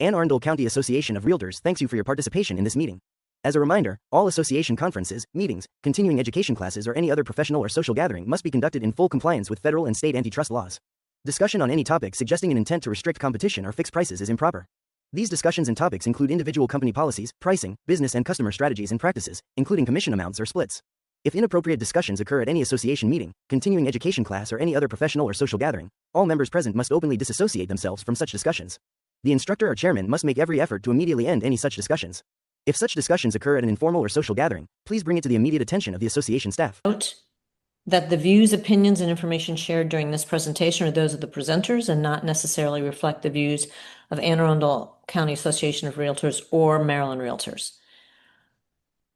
Anne Arundel County Association of Realtors thanks you for your participation in this meeting. As a reminder, all association conferences, meetings, continuing education classes, or any other professional or social gathering must be conducted in full compliance with federal and state antitrust laws. Discussion on any topic suggesting an intent to restrict competition or fix prices is improper. These discussions and topics include individual company policies, pricing, business and customer strategies and practices, including commission amounts or splits. If inappropriate discussions occur at any association meeting, continuing education class, or any other professional or social gathering, all members present must openly disassociate themselves from such discussions. The instructor or chairman must make every effort to immediately end any such discussions. If such discussions occur at an informal or social gathering, please bring it to the immediate attention of the association staff. Note that the views, opinions, and information shared during this presentation are those of the presenters and not necessarily reflect the views of Anne Arundel County Association of Realtors or Maryland Realtors.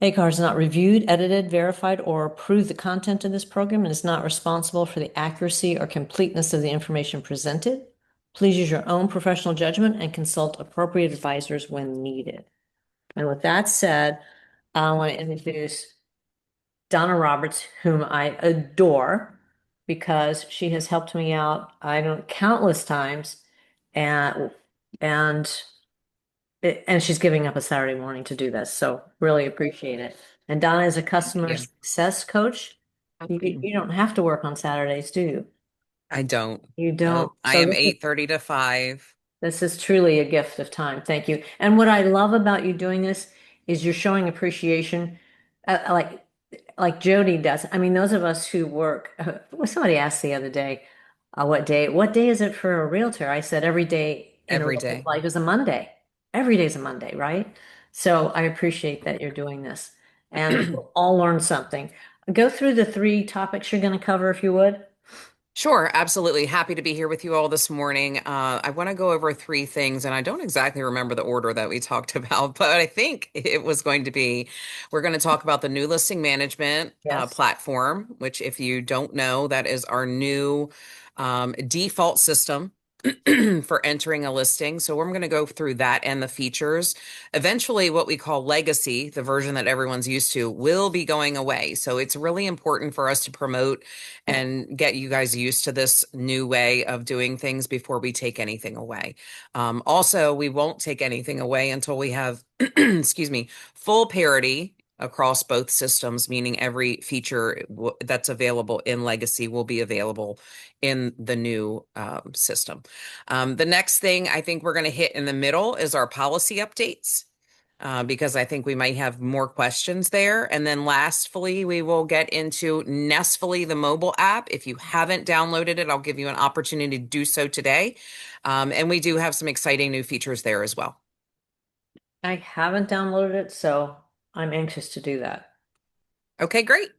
AACAR has not reviewed, edited, verified, or approved the content of this program and is not responsible for the accuracy or completeness of the information presented. Please use your own professional judgment and consult appropriate advisors when needed. And with that said, I want to introduce Donna Roberts, whom I adore because she has helped me out, countless times, and she's giving up a Saturday morning to do this. So really appreciate it. And Donna is a customer success coach. You don't have to work on Saturdays, do you? I don't. You don't. No, I am 8:30 to 5. This is truly a gift of time. Thank you. And what I love about you doing this is you're showing appreciation, like Jody does. I mean, those of us who work, somebody asked the other day, what day is it for a realtor? I said every day in Every a day. life is a Monday. Every day is a Monday, right? So I appreciate that you're doing this, and we'll all learn something. Go through the 3 topics you're going to cover, if you would. Sure, absolutely. Happy to be here with you all this morning. I want to go over 3 things, and I don't exactly remember the order that we talked about, but I think it was going to be, we're going to talk about the new listing management platform, which, if you don't know, that is our new default system for entering a listing. So we're going to go through that and the features. Eventually, what we call legacy, the version that everyone's used to, will be going away. So it's really important for us to promote and get you guys used to this new way of doing things before we take anything away. Also, we won't take anything away until we have, excuse me, full parity across both systems, meaning every feature that's available in legacy will be available in the new system. The next thing I think we're going to hit in the middle is our policy updates, because I think we might have more questions there. And then lastly, we will get into Nestfully, the mobile app. If you haven't downloaded it, I'll give you an opportunity to do so today. And we do have some exciting new features there as well. I haven't downloaded it, so I'm anxious to do that. Okay, great.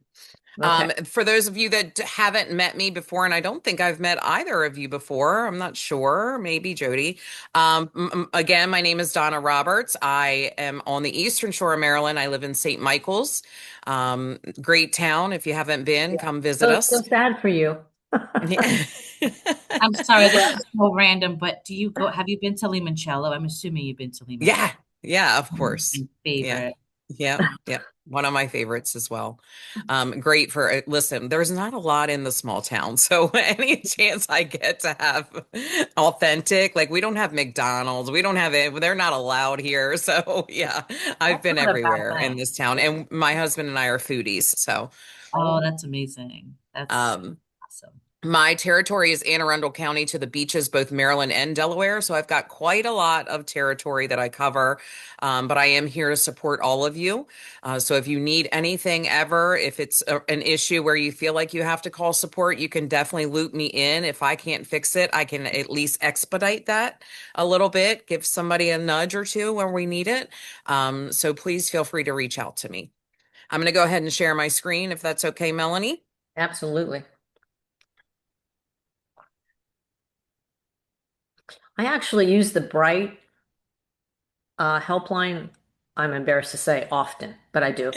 Okay. For those of you that haven't met me before, and I don't think I've met either of you before, I'm not sure, maybe Jody. Again, my name is Donna Roberts. I am on the Eastern Shore of Maryland. I live in St. Michael's. Great town. If you haven't been, come visit us. So sad for you. I'm sorry, that's so random, but have you been to Limoncello? I'm assuming you've been to Limoncello. Yeah, of course. My favorite. Yeah. One of my favorites as well. Great for, listen, there's not a lot in the small town. So any chance I get to have authentic, like we don't have McDonald's, we don't have it, they're not allowed here. So yeah, I've been everywhere in this town, and my husband and I are foodies. So. Oh, that's amazing. That's awesome. My territory is Anne Arundel County to the beaches, both Maryland and Delaware. So I've got quite a lot of territory that I cover, but I am here to support all of you. So if you need anything ever, if it's an issue where you feel like you have to call support, you can definitely loop me in. If I can't fix it, I can at least expedite that a little bit, give somebody a nudge or two when we need it. So please feel free to reach out to me. I'm going to go ahead and share my screen if that's okay, Melanie. Absolutely. I actually use the Bright helpline. I'm embarrassed to say often, but I do.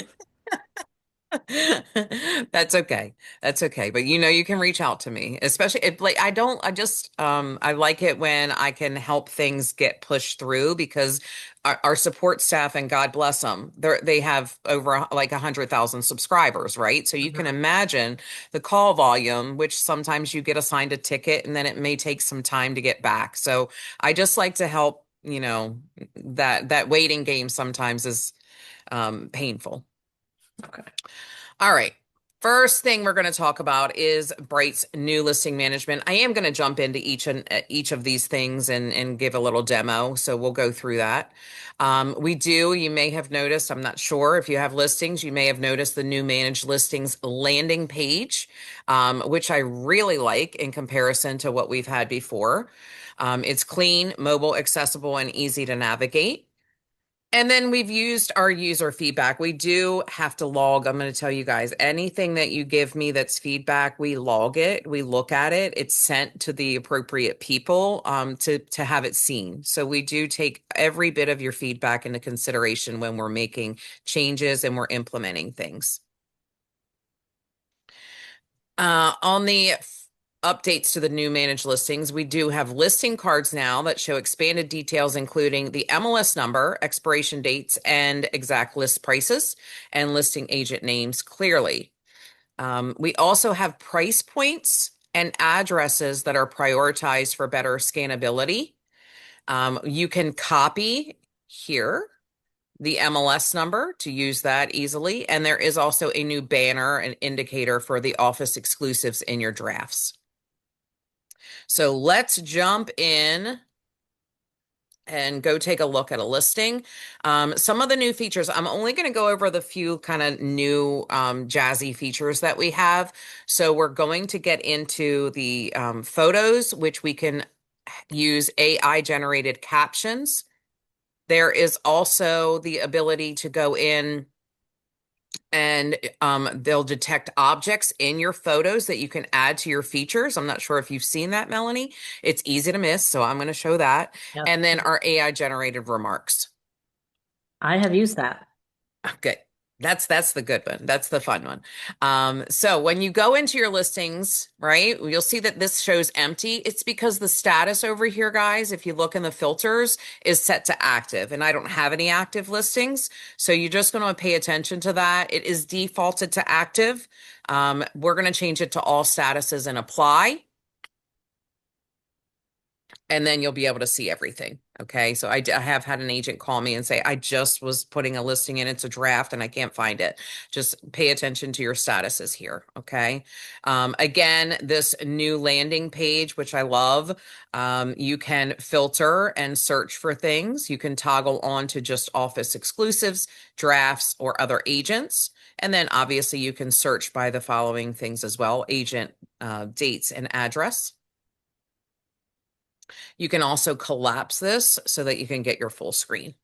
That's okay. But you can reach out to me, especially if I like it when I can help things get pushed through, because our support staff, and God bless them, they have over like 100,000 subscribers, right? So you can imagine the call volume, which sometimes you get assigned a ticket and then it may take some time to get back. So I just like to help that waiting game sometimes is painful. Okay. All right. First thing we're going to talk about is Bright's new listing management. I am going to jump into each of these things and give a little demo. So we'll go through that. You may have noticed, I'm not sure if you have listings, you may have noticed the new managed listings landing page, which I really like in comparison to what we've had before. It's clean, mobile, accessible, and easy to navigate. And then we've used our user feedback. We do have to log. I'm going to tell you guys, anything that you give me that's feedback, we log it, we look at it. It's sent to the appropriate people to have it seen. So we do take every bit of your feedback into consideration when we're making changes and we're implementing things. On the updates to the new managed listings, we do have listing cards now that show expanded details, including the MLS number, expiration dates, and exact list prices, and listing agent names clearly. We also have price points and addresses that are prioritized for better scannability. You can copy here the MLS number to use that easily. And there is also a new banner and indicator for the office exclusives in your drafts. So let's jump in and go take a look at a listing. Some of the new features, I'm only going to go over the few kind of new jazzy features that we have. So we're going to get into the photos, which we can use AI generated captions. There is also the ability to go in and they'll detect objects in your photos that you can add to your features. I'm not sure if you've seen that, Melanie. It's easy to miss, so I'm going to show that. Yep. And then our AI generated remarks. I have used that. Good. That's the good one. That's the fun one. So when you go into your listings, right, you'll see that this shows empty. It's because the status over here, guys, if you look in the filters, is set to active, and I don't have any active listings. So you're just going to pay attention to that. It is defaulted to active. We're going to change it to all statuses and apply. And then you'll be able to see everything. Okay. So I have had an agent call me and say, I just was putting a listing in, it's a draft and I can't find it. Just pay attention to your statuses here. Okay. Again, this new landing page, which I love, you can filter and search for things. You can toggle on to just office exclusives, drafts, or other agents. And then obviously you can search by the following things as well: agent, dates, and address. You can also collapse this so that you can get your full screen.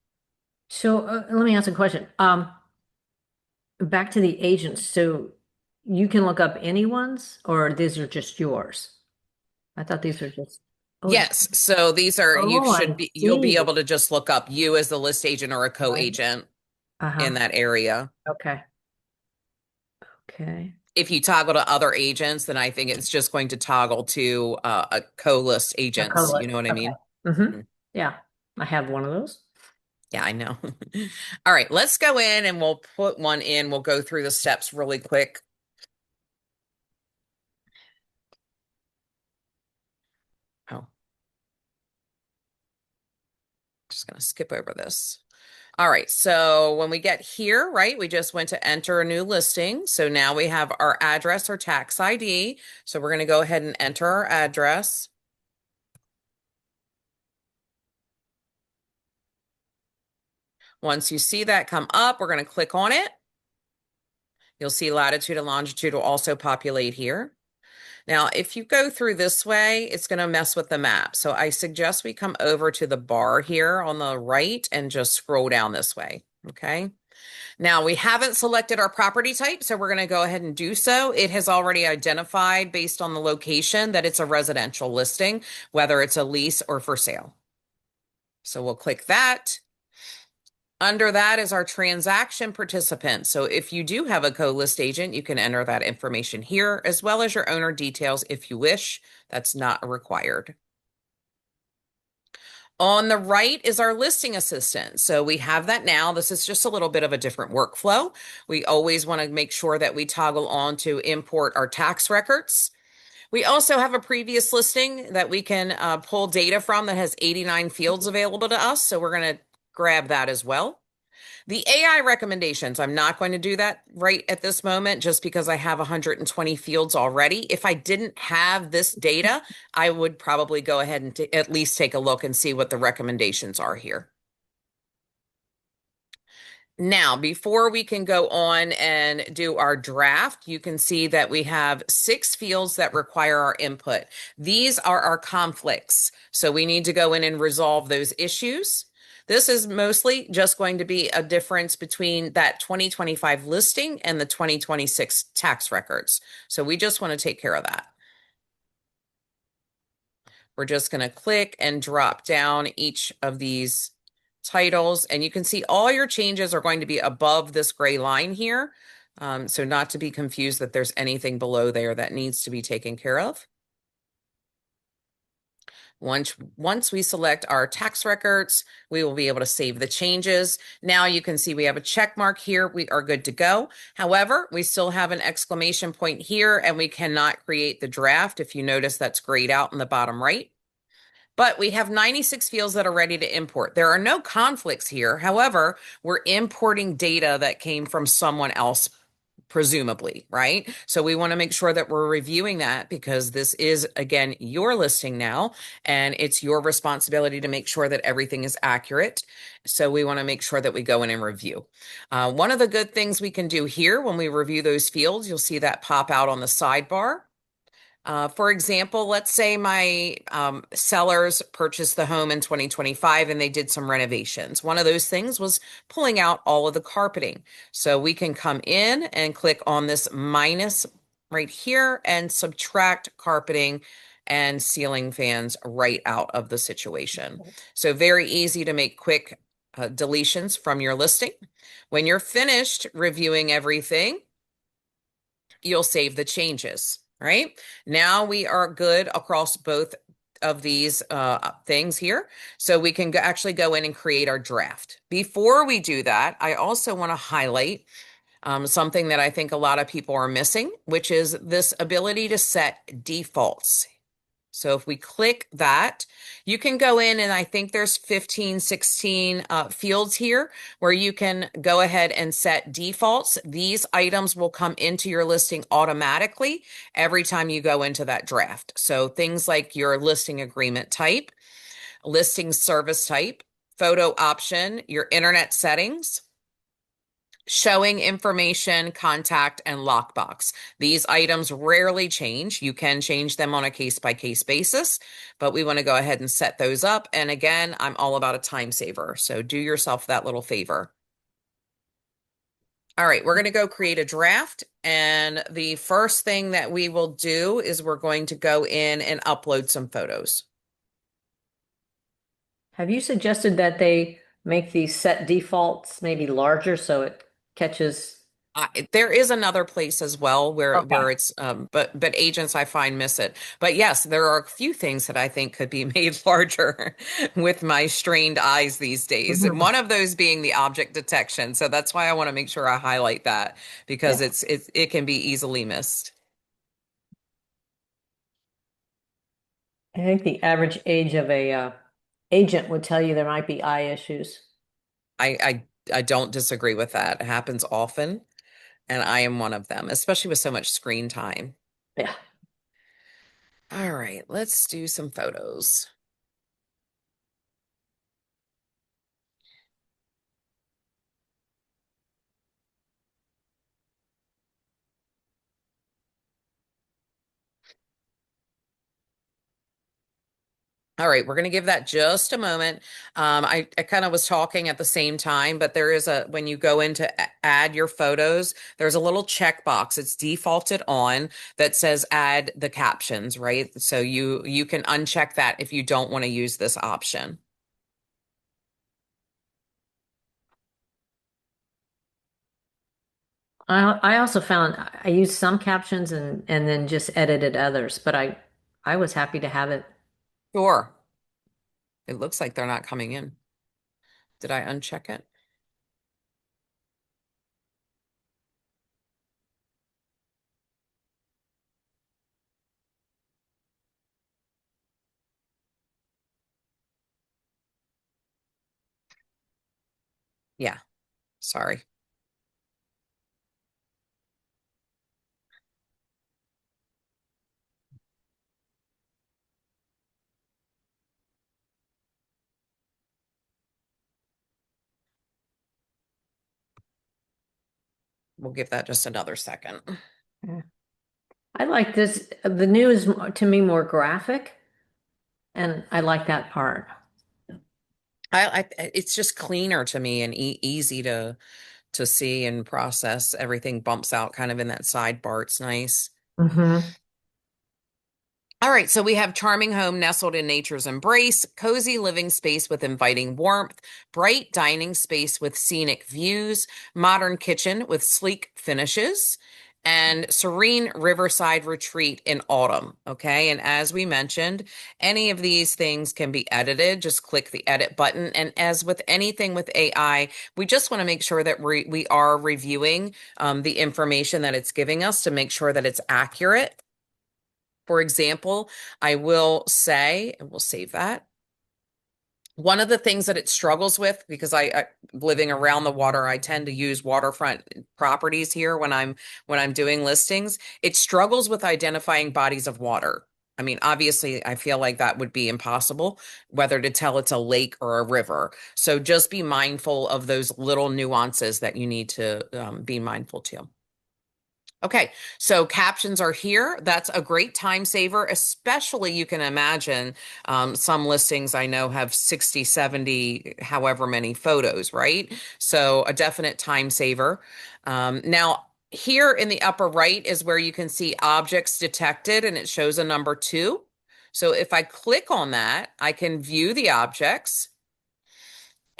So let me ask a question. Back to the agents. So you can look up anyone's, or these are just yours? I thought these are just. Oh, yes. So these are, you'll be see. able to just look up you as the list agent or a co-agent in that area. Okay. Okay. If you toggle to other agents, then I think it's just going to toggle to a co-list agents. You know what I mean? Mm-hmm. Yeah. I have one of those. Yeah, I know. All right, let's go in and we'll put one in. We'll go through the steps really quick. Oh. Just going to skip over this. All right, so when we get here, right, we just went to enter a new listing. So now we have our address or tax ID. So we're going to go ahead and enter our address. Once you see that come up, we're going to click on it. You'll see latitude and longitude will also populate here. Now, if you go through this way, it's going to mess with the map. So I suggest we come over to the bar here on the right and just scroll down this way. Okay. Now we haven't selected our property type, so we're going to go ahead and do so. It has already identified based on the location that it's a residential listing, whether it's a lease or for sale. So we'll click that. Under that is our transaction participant. So if you do have a co-list agent, you can enter that information here, as well as your owner details if you wish. That's not required. On the right is our listing assistant. So we have that now. This is just a little bit of a different workflow. We always want to make sure that we toggle on to import our tax records. We also have a previous listing that we can pull data from that has 89 fields available to us. So we're going to grab that as well. The AI recommendations, I'm not going to do that right at this moment just because I have 120 fields already. If I didn't have this data, I would probably go ahead and at least take a look and see what the recommendations are here. Now, before we can go on and do our draft, you can see that we have 6 fields that require our input. These are our conflicts. So we need to go in and resolve those issues. This is mostly just going to be a difference between that 2025 listing and the 2026 tax records. So we just want to take care of that. We're just going to click and drop down each of these titles, and you can see all your changes are going to be above this gray line here. So not to be confused that there's anything below there that needs to be taken care of. Once we select our tax records, we will be able to save the changes. Now you can see we have a check mark here. We are good to go. However, we still have an exclamation point here, and we cannot create the draft. If you notice, that's grayed out in the bottom right. But we have 96 fields that are ready to import. There are no conflicts here. However, we're importing data that came from someone else, presumably, right? So we want to make sure that we're reviewing that because this is, again, your listing now, and it's your responsibility to make sure that everything is accurate. So we want to make sure that we go in and review. One of the good things we can do here when we review those fields, you'll see that pop out on the sidebar. For example, let's say my sellers purchased the home in 2025 and they did some renovations. One of those things was pulling out all of the carpeting. So we can come in and click on this minus right here and subtract carpeting and ceiling fans right out of the situation. So very easy to make quick deletions from your listing. When you're finished reviewing everything, you'll save the changes. Right? Now we are good across both of these things here. So we can actually go in and create our draft. Before we do that, I also want to highlight something that I think a lot of people are missing, which is this ability to set defaults. So if we click that, you can go in and I think there's 15, 16 fields here where you can go ahead and set defaults. These items will come into your listing automatically every time you go into that draft. So things like your listing agreement type, listing service type, photo option, your internet settings, showing information, contact, and lockbox. These items rarely change. You can change them on a case-by-case basis, but we want to go ahead and set those up. And again, I'm all about a time saver, so do yourself that little favor. All right, we're going to go create a draft, and the first thing that we will do is we're going to go in and upload some photos. Have you suggested that they make these set defaults maybe larger so it catches? There is another place as well where it's but agents I find miss it. But yes, there are a few things that I think could be made larger with my strained eyes these days. And one of those being the object detection. So that's why I want to make sure I highlight that because it can be easily missed. I think the average age of a agent would tell you there might be eye issues. I don't disagree with that. It happens often. And I am one of them, especially with so much screen time. Yeah. All right, let's do some photos. All right, we're going to give that just a moment. I kind of was talking at the same time, but there is when you go in to add your photos, there's a little checkbox. It's defaulted on that says add the captions, right? So you can uncheck that if you don't want to use this option. I also found I used some captions and then just edited others, but I was happy to have it. Sure. It looks like they're not coming in. Did I uncheck it? Yeah, sorry. We'll give that just another second. Yeah. I like this. The new is to me more graphic, and I like that part. It's just cleaner to me and easy to see and process. Everything bumps out kind of in that sidebar. It's nice. Mm-hmm. All right, so we have charming home nestled in nature's embrace, cozy living space with inviting warmth, bright dining space with scenic views, modern kitchen with sleek finishes, and serene riverside retreat in autumn. Okay, and as we mentioned, any of these things can be edited. Just click the edit button. And as with anything with AI, we just want to make sure that we are reviewing the information that it's giving us to make sure that it's accurate. For example, I will say, and we'll save that. One of the things that it struggles with, because I living around the water, I tend to use waterfront properties here when I'm doing listings. It struggles with identifying bodies of water. I mean, obviously, I feel like that would be impossible, whether to tell it's a lake or a river. So just be mindful of those little nuances that you need to be mindful to. Okay, so captions are here. That's a great time saver, especially you can imagine some listings I know have 60, 70, however many photos, right? So a definite time saver. Now, here in the upper right is where you can see objects detected and it shows a number 2. So if I click on that, I can view the objects.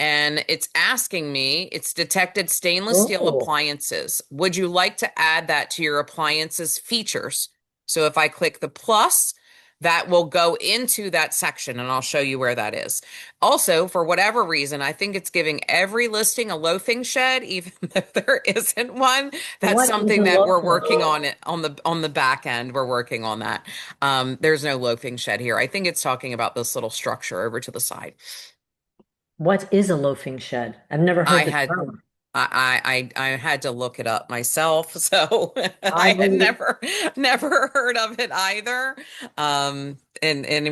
And it's asking me, it's detected stainless steel Oh, appliances. Would you like to add that to your appliances features? So if I click the plus, that will go into that section and I'll show you where that is. Also, for whatever reason, I think it's giving every listing a loafing shed, even if there isn't one. That's what is a something that we're local? working on it on the back end. We're working on that. There's no loafing shed here. I think it's talking about this little structure over to the side. What is a loafing shed? I've never I heard the had term. I had to look it up myself, so I I had believe. never heard of it either. And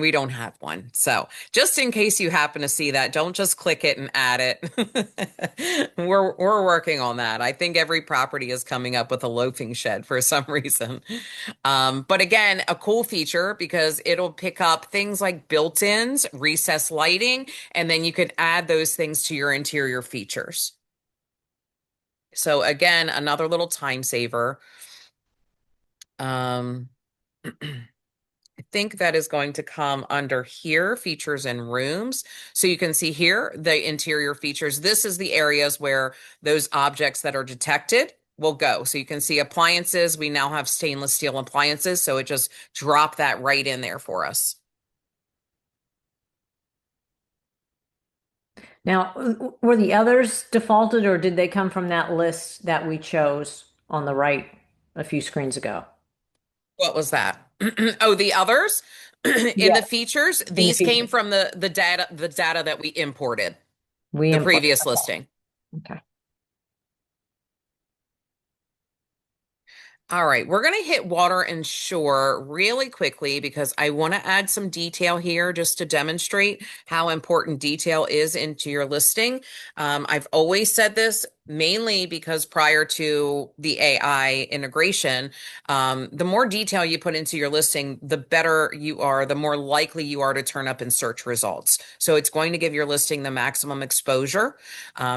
we don't have one. So just in case you happen to see that, don't just click it and add it. We're working on that. I think every property is coming up with a loafing shed for some reason. But again, a cool feature because it'll pick up things like built-ins, recessed lighting, and then you can add those things to your interior features. So again, another little time saver. I think that is going to come under here, features and rooms. So you can see here the interior features. This is the areas where those objects that are detected will go. So you can see appliances. We now have stainless steel appliances. So it just dropped that right in there for us. Now, were the others defaulted or did they come from that list that we chose on the right a few screens ago? What was that? Oh, the others in Yeah, the features, in the these came future. from the data that we imported, We the import. previous listing. Okay. All right, we're going to hit water and shore really quickly because I want to add some detail here just to demonstrate how important detail is into your listing. I've always said this mainly because prior to the AI integration, the more detail you put into your listing, the better you are, the more likely you are to turn up in search results. So it's going to give your listing the maximum exposure.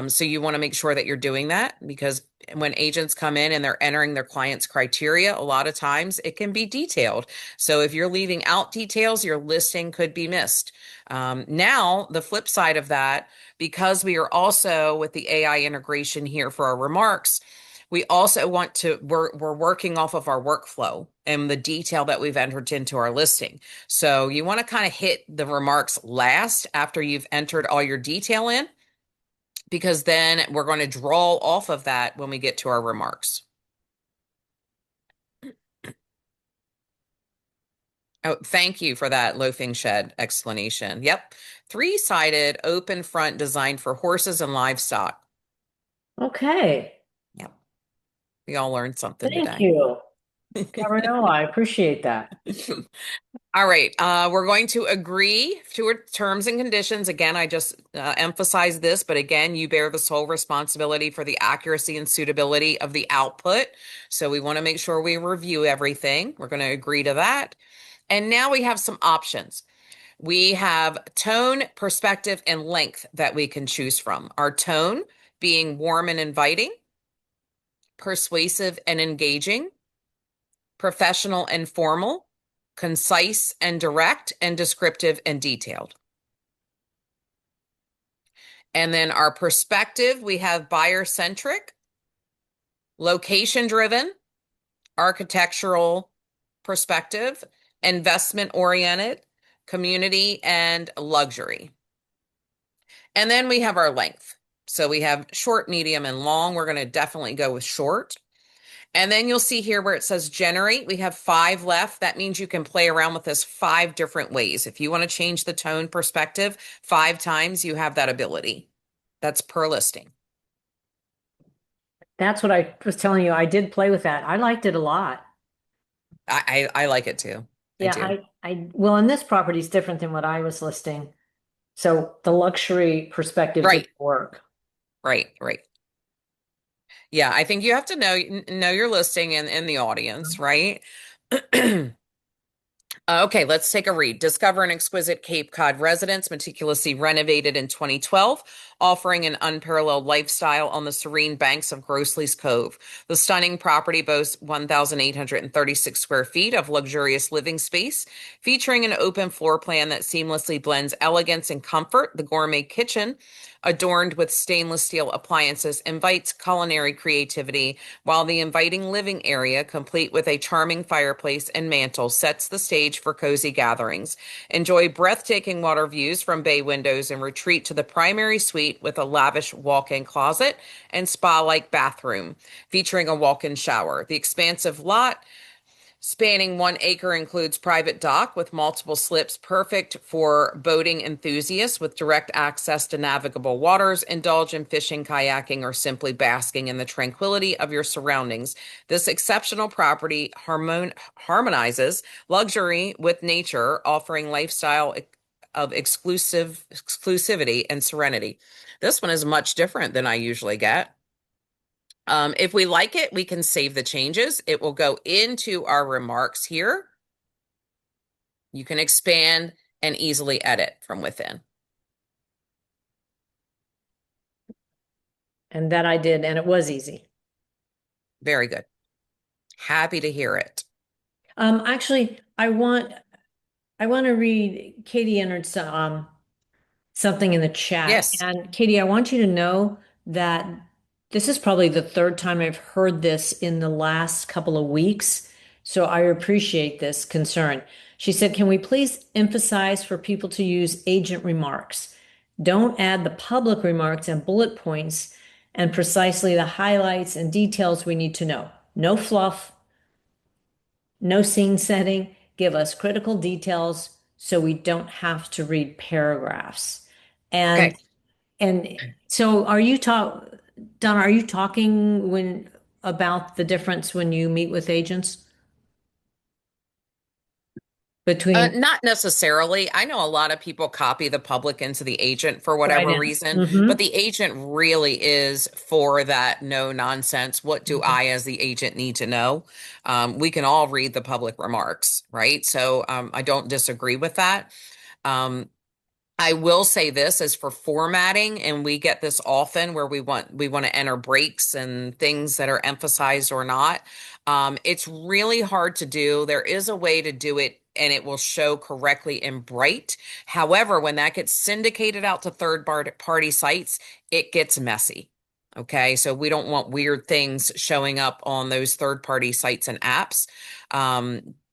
So you want to make sure that you're doing that because when agents come in and they're entering their client's criteria, a lot of times it can be detailed. So if you're leaving out details, your listing could be missed. Now, the flip side of that, because we are also with the AI integration here for our remarks, we also want to, we're working off of our workflow and the detail that we've entered into our listing. So you want to kind of hit the remarks last after you've entered all your detail in because then we're going to draw off of that when we get to our remarks. Oh, thank you for that loafing shed explanation. Yep. Three-sided open front designed for horses and livestock. Okay. Yep. We all learned something Thank today. you, Gabriella. I appreciate that. All right, we're going to agree to our terms and conditions. Again, I just emphasize this, but again, you bear the sole responsibility for the accuracy and suitability of the output. So we want to make sure we review everything. We're going to agree to that. And now we have some options. We have tone, perspective, and length that we can choose from. Our tone being warm and inviting, persuasive and engaging, professional and formal, concise and direct, and descriptive and detailed. And then our perspective, we have buyer-centric, location-driven, architectural perspective, investment-oriented, community, and luxury. And then we have our length. So we have short, medium, and long. We're going to definitely go with short. And then you'll see here where it says generate, we have 5 left. That means you can play around with this 5 different ways. If you want to change the tone perspective 5 times, you have that ability. That's per listing. That's what I was telling you. I did play with that. I liked it a lot. I like it too. I Yeah, do. well, and this property is different than what I was listing. So the luxury perspective didn't Right, work. right. Yeah, I think you have to know your listing and the audience, right? Okay, let's take a read. Discover an exquisite Cape Cod residence, meticulously renovated in 2012, offering an unparalleled lifestyle on the serene banks of Grossley's Cove. The stunning property boasts 1,836 square feet of luxurious living space, featuring an open floor plan that seamlessly blends elegance and comfort. The gourmet kitchen, adorned with stainless steel appliances, invites culinary creativity, while the inviting living area, complete with a charming fireplace and mantel, sets the stage for cozy gatherings. Enjoy breathtaking water views from bay windows and retreat to the primary suite with a lavish walk-in closet and spa-like bathroom, featuring a walk-in shower. The expansive lot, spanning 1 acre, includes private dock with multiple slips, perfect for boating enthusiasts with direct access to navigable waters. Indulge in fishing, kayaking, or simply basking in the tranquility of your surroundings. This exceptional property harmonizes luxury with nature, offering lifestyle of exclusivity and serenity. This one is much different than I usually get. If we like it, we can save the changes. It will go into our remarks here. You can expand and easily edit from within. And that I did, and it was easy. Very good. Happy to hear it. Actually, I want to read. Katie entered something in the chat. Yes. And Katie, I want you to know that this is probably the third time I've heard this in the last couple of weeks. So I appreciate this concern. She said, can we please emphasize for people to use agent remarks? Don't add the public remarks and bullet points and precisely the highlights and details we need to know. No fluff, no scene setting. Give us critical details so we don't have to read paragraphs. And Okay. and so Donna, are you talking about the difference when you meet with agents between Not necessarily. I know a lot of people copy the public into the agent for right whatever in? reason, but Mm-hmm. the agent really is for that no nonsense. What do I, as the agent, need to know? We can all read the public remarks, right? So I don't disagree with that. Um, I will say this as for formatting, and we get this often where we want to enter breaks and things that are emphasized or not. It's really hard to do. There is a way to do it and it will show correctly in Bright. However, when that gets syndicated out to third party sites, it gets messy. Okay, so we don't want weird things showing up on those third party sites and apps.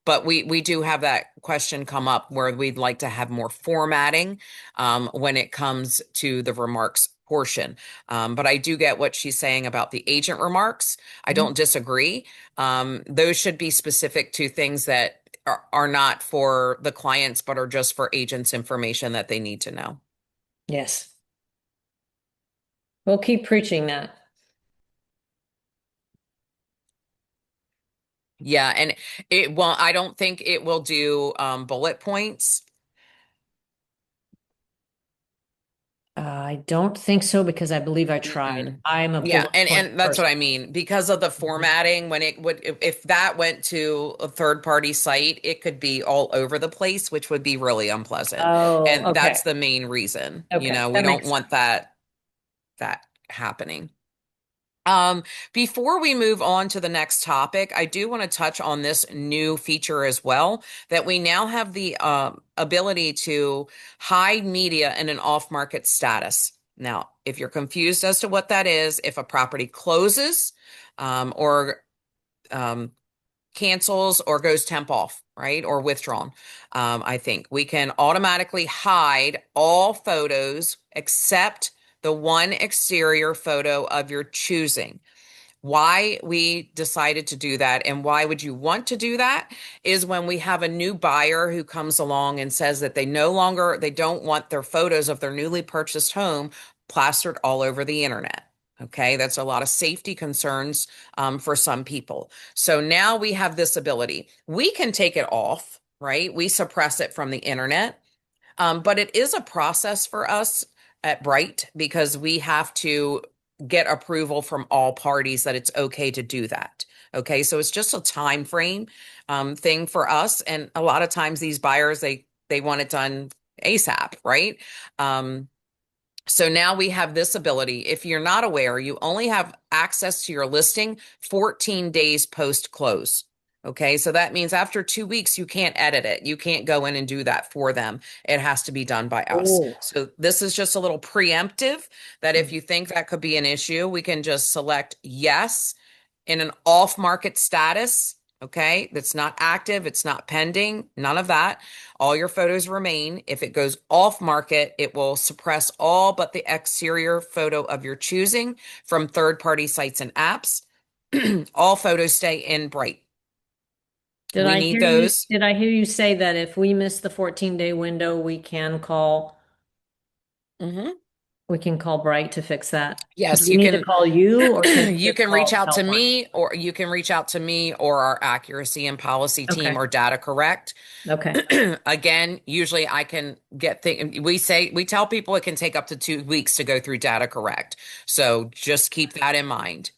But we do have that question come up where we'd like to have more formatting when it comes to the remarks portion. But I do get what she's saying about the agent remarks. I don't disagree. Those should be specific to things that are not for the clients, but are just for agents' information that they need to know. Yes. We'll keep preaching that. Yeah, and I don't think it will do bullet points. I don't think so because I believe I tried. Mm-mm. I'm a Yeah, bullet point and that's what person. I mean. Because of the Mhm. formatting, when it would, if that went to a third party site, it could be all over the place, which would be really unpleasant. Oh, And okay. that's the main reason. Okay. We That don't makes sense. want that happening. Before we move on to the next topic, I do want to touch on this new feature as well, that we now have the ability to hide media in an off-market status. Now, if you're confused as to what that is, if a property closes or um, cancels or goes temp off, right, or withdrawn, I think we can automatically hide all photos except the one exterior photo of your choosing. Why we decided to do that and why would you want to do that is when we have a new buyer who comes along and says that they don't want their photos of their newly purchased home plastered all over the internet. Okay, that's a lot of safety concerns for some people. So now we have this ability. We can take it off, right? We suppress it from the internet, but it is a process for us at Bright because we have to get approval from all parties that it's okay to do that. Okay, so it's just a time frame thing for us, and a lot of times these buyers they want it done ASAP, right? Um, so now we have this ability. If you're not aware, you only have access to your listing 14 days post close. Okay, so that means after 2 weeks, you can't edit it. You can't go in and do that for them. It has to be done by us. Oh. So this is just a little preemptive that if you think that could be an issue, we can just select yes in an off market status. Okay, that's not active, it's not pending, none of that. All your photos remain. If it goes off market, it will suppress all but the exterior photo of your choosing from third party sites and apps. All photos stay in Bright. We need those. Did I hear you say that if we miss the 14-day window, Mhm. we can call Bright to fix that? Do Yes, we you need to can. call you or can we You just can reach call out to Helpline? me, or you can reach out to me or our accuracy and policy team Okay. or data correct. Okay. Again, usually I can get things. We tell people it can take up to 2 weeks to go through data correct. So just keep that in mind.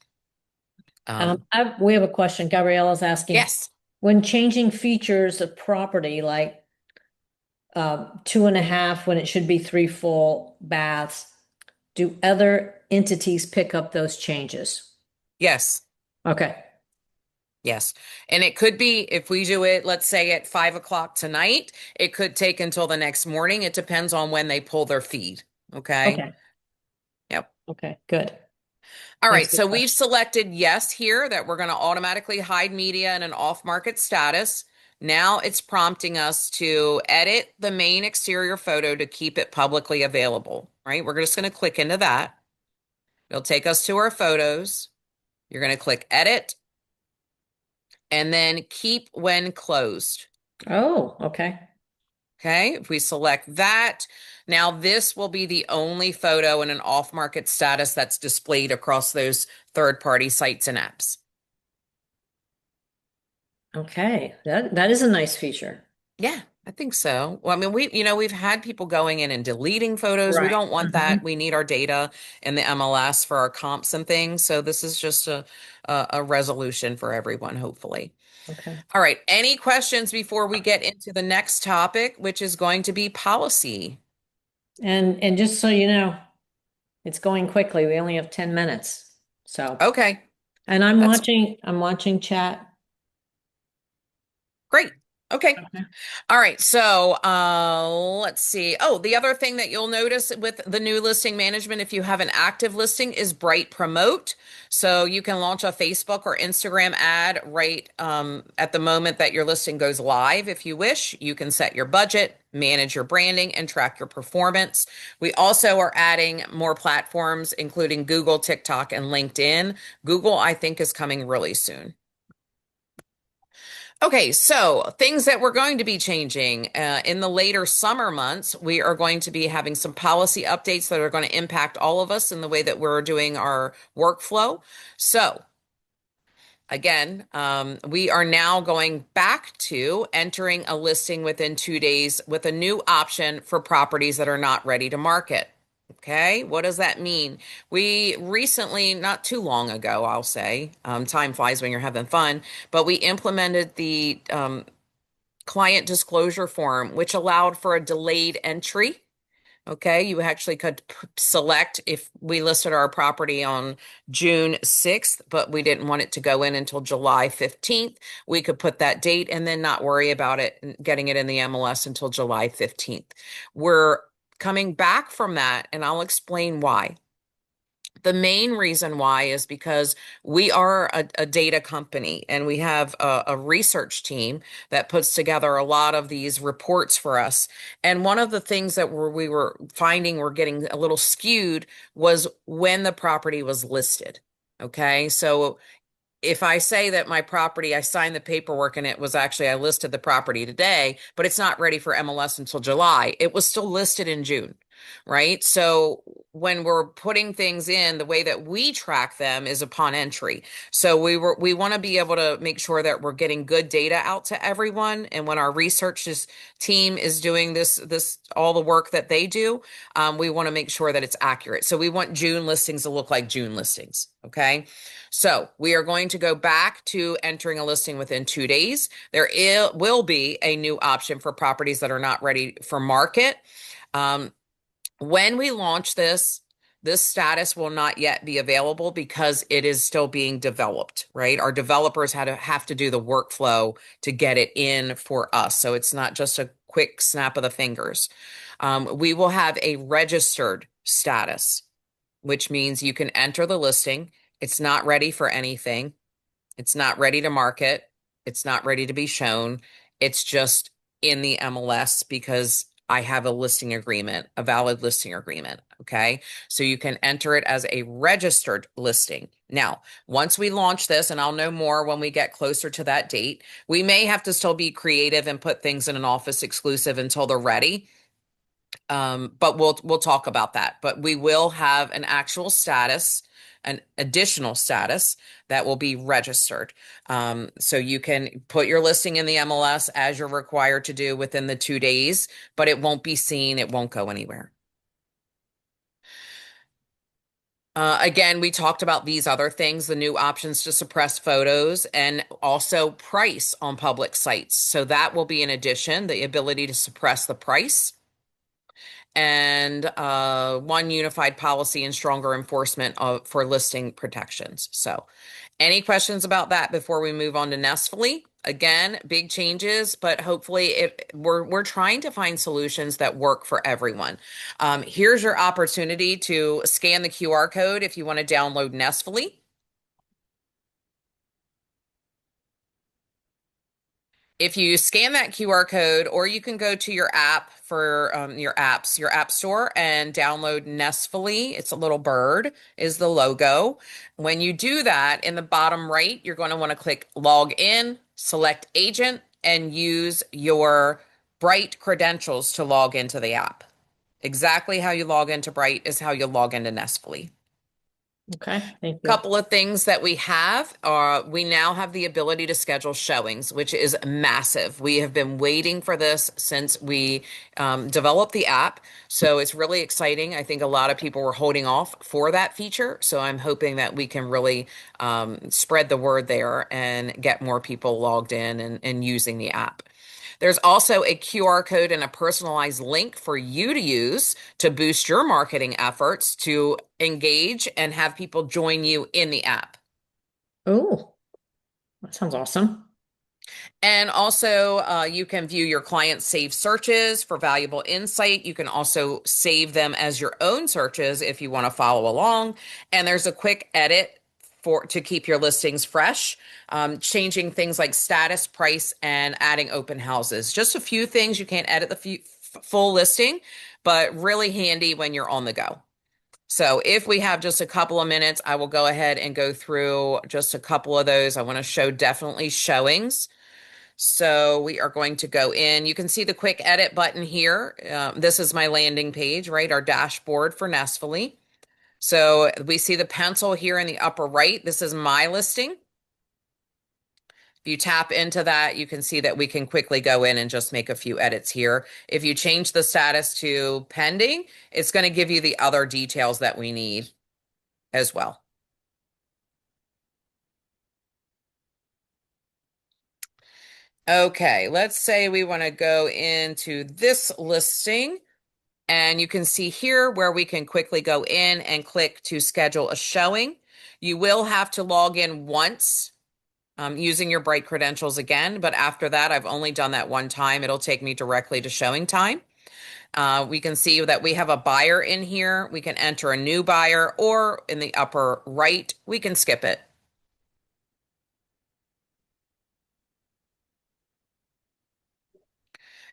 Um, We have a question. Gabriella's asking, yes. when changing features of property, like 2.5 when it should be 3 full baths, do other entities pick up those changes? Yes. Okay. Yes. And it could be if we do it, let's say at 5 o'clock tonight, it could take until the next morning. It depends on when they pull their feed. Okay. Okay. Yep. Okay. Good. All Thanks right, for the so we've question. selected yes here that we're going to automatically hide media in an off-market status. Now it's prompting us to edit the main exterior photo to keep it publicly available, right? We're just going to click into that. It'll take us to our photos. You're going to click edit and then keep when closed. Oh, okay. Okay, if we select that, now this will be the only photo in an off-market status that's displayed across those third-party sites and apps. Okay. That is a nice feature. Yeah, I think so. Well, I mean, we've had people going in and deleting photos. We Right. don't want that. Mhm. We need our data in the MLS for our comps and things. So this is just a resolution for everyone, hopefully. Okay. All right. Any questions before we get into the next topic, which is going to be policy? And just so you know, it's going quickly. We only have 10 minutes. So, Okay, and that's I'm watching chat. great. Okay. Okay. All right, so let's see. Oh, the other thing that you'll notice with the new listing management, if you have an active listing, is Bright Promote. So you can launch a Facebook or Instagram ad right at the moment that your listing goes live. If you wish, you can set your budget, manage your branding, and track your performance. We also are adding more platforms, including Google, TikTok, and LinkedIn. Google, I think, is coming really soon. Okay, so things that we're going to be changing in the later summer months, we are going to be having some policy updates that are going to impact all of us in the way that we're doing our workflow. So, Again, we are now going back to entering a listing within 2 days with a new option for properties that are not ready to market. Okay, what does that mean? We recently, not too long ago, I'll say, time flies when you're having fun, but we implemented the client disclosure form, which allowed for a delayed entry. Okay, you actually could select if we listed our property on June 6th, but we didn't want it to go in until July 15th. We could put that date and then not worry about it getting it in the MLS until July 15th. We're coming back from that, and I'll explain why. The main reason why is because we are a data company and we have a research team that puts together a lot of these reports for us. And one of the things that we were finding were getting a little skewed was when the property was listed. Okay, so if I say that my property, I signed the paperwork and it was actually, I listed the property today, but it's not ready for MLS until July, it was still listed in June, right? So when we're putting things in, the way that we track them is upon entry. So we want to be able to make sure that we're getting good data out to everyone. And when our research team is doing this all the work that they do, we want to make sure that it's accurate. So we want June listings to look like June listings. Okay. So we are going to go back to entering a listing within 2 days. There will be a new option for properties that are not ready for market. When we launch this status will not yet be available because it is still being developed, right? Our developers have to do the workflow to get it in for us. So it's not just a quick snap of the fingers. We will have a registered status, which means you can enter the listing. It's not ready for anything. It's not ready to market. It's not ready to be shown. It's just in the MLS because I have a listing agreement, a valid listing agreement. Okay. So you can enter it as a registered listing. Now, once we launch this, and I'll know more when we get closer to that date, we may have to still be creative and put things in an office exclusive until they're ready. But we'll talk about that. But we will have an actual status, an additional status that will be registered. So you can put your listing in the MLS as you're required to do within the 2 days, but it won't be seen. It won't go anywhere. Again, we talked about these other things, the new options to suppress photos and also price on public sites. So that will be an addition, the ability to suppress the price. And one unified policy and stronger enforcement for listing protections. So any questions about that before we move on to Nestfully? Again, big changes, but hopefully we're trying to find solutions that work for everyone. Here's your opportunity to scan the QR code if you want to download Nestfully. If you scan that QR code, or you can go to your app for your app store and download Nestfully. It's a little bird is the logo. When you do that, in the bottom right, you're going to want to click log in, select agent, and use your Bright credentials to log into the app. Exactly how you log into Bright is how you log into Nestfully. Okay, thank you. Couple of things that we have are we now have the ability to schedule showings, which is massive. We have been waiting for this since we developed the app. So it's really exciting. I think a lot of people were holding off for that feature. So I'm hoping that we can really spread the word there and get more people logged in and using the app. There's also a QR code and a personalized link for you to use to boost your marketing efforts to engage and have people join you in the app. Oh, that sounds awesome. And also, you can view your clients' saved searches for valuable insight. You can also save them as your own searches if you want to follow along. And there's a quick edit to keep your listings fresh, changing things like status, price, and adding open houses. Just a few things. You can't edit the full listing, but really handy when you're on the go. So if we have just a couple of minutes, I will go ahead and go through just a couple of those. I want to show definitely showings. So we are going to go in. You can see the quick edit button here. This is my landing page, right? Our dashboard for Nestfully. So we see the pencil here in the upper right. This is my listing. If you tap into that, you can see that we can quickly go in and just make a few edits here. If you change the status to pending, it's going to give you the other details that we need as well. Okay, let's say we want to go into this listing, and you can see here where we can quickly go in and click to schedule a showing. You will have to log in once using your Bright credentials again, but after that, I've only done that one time. It'll take me directly to showing time. We can see that we have a buyer in here. We can enter a new buyer, or in the upper right, we can skip it.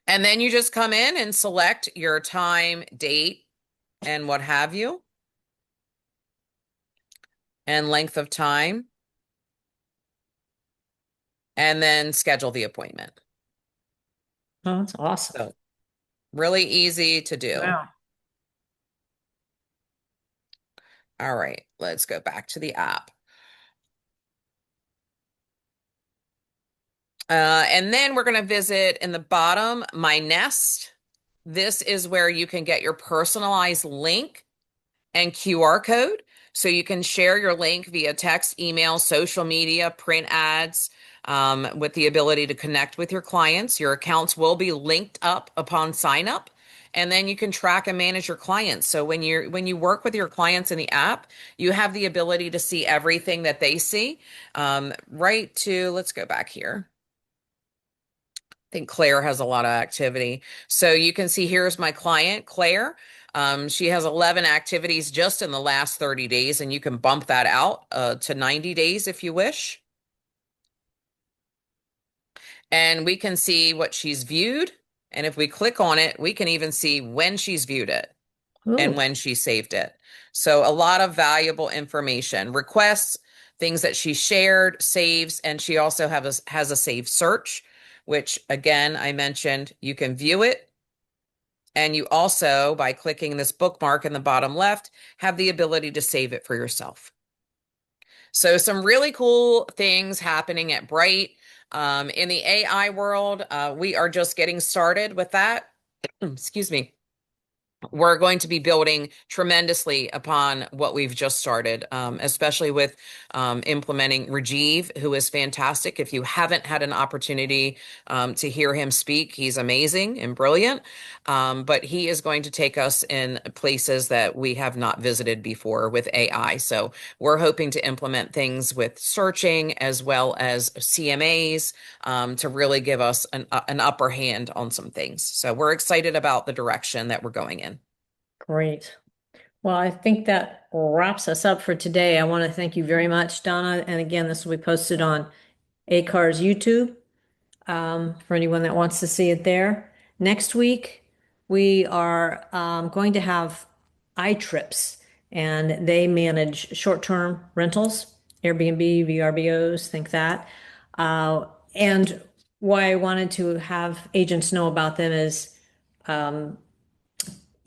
And then you just come in and select your time, date, and what have you, and length of time, and then schedule the appointment. Oh, that's awesome. So really easy to do. Wow. All right, let's go back to the app. And then we're going to visit in the bottom, My Nest. This is where you can get your personalized link and QR code. So you can share your link via text, email, social media, print ads, with the ability to connect with your clients. Your accounts will be linked up upon sign up. And then you can track and manage your clients. So when you work with your clients in the app, you have the ability to see everything that they see. Let's go back here. I think Claire has a lot of activity. So you can see here's my client, Claire. She has 11 activities just in the last 30 days, and you can bump that out to 90 days if you wish. And we can see what she's viewed. And if we click on it, we can even see when she's viewed it and when she saved it. So a lot of valuable information, requests, things that she shared, saves, and she also has a save search, which again, I mentioned, you can view it. And you also, by clicking this bookmark in the bottom left, have the ability to save it for yourself. So some really cool things happening at Bright. In the AI world, we are just getting started with that. Excuse me. We're going to be building tremendously upon what we've just started, especially with implementing Rajiv, who is fantastic. If you haven't had an opportunity to hear him speak, he's amazing and brilliant. But he is going to take us in places that we have not visited before with AI. So we're hoping to implement things with searching as well as CMAs to really give us an upper hand on some things. So we're excited about the direction that we're going in. Great. Well, I think that wraps us up for today. I want to thank you very much, Donna. And again, this will be posted on AACAR's YouTube for anyone that wants to see it there. Next week, we are going to have iTrips, and they manage short-term rentals, Airbnb, VRBOs, think that. And why I wanted to have agents know about them is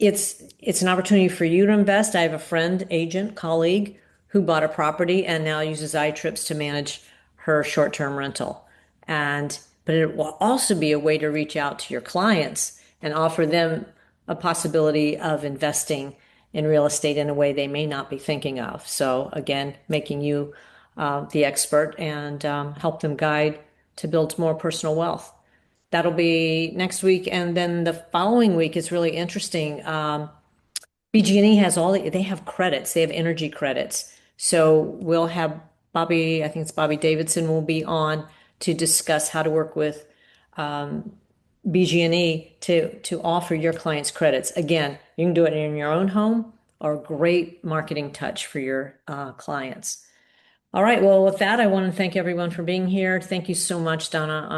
it's an opportunity for you to invest. I have a friend, agent, colleague who bought a property and now uses iTrips to manage her short-term rental. But it will also be a way to reach out to your clients and offer them a possibility of investing in real estate in a way they may not be thinking of. So again, making you the expert and help them guide to build more personal wealth. That'll be next week. And then the following week is really interesting. BG&E has they have credits. They have energy credits. So we'll have Bobby, I think it's Bobby Davidson, will be on to discuss how to work with BG&E to offer your clients credits. Again, you can do it in your own home or great marketing touch for your clients. All right. Well, with that, I want to thank everyone for being here. Thank you so much, Donna.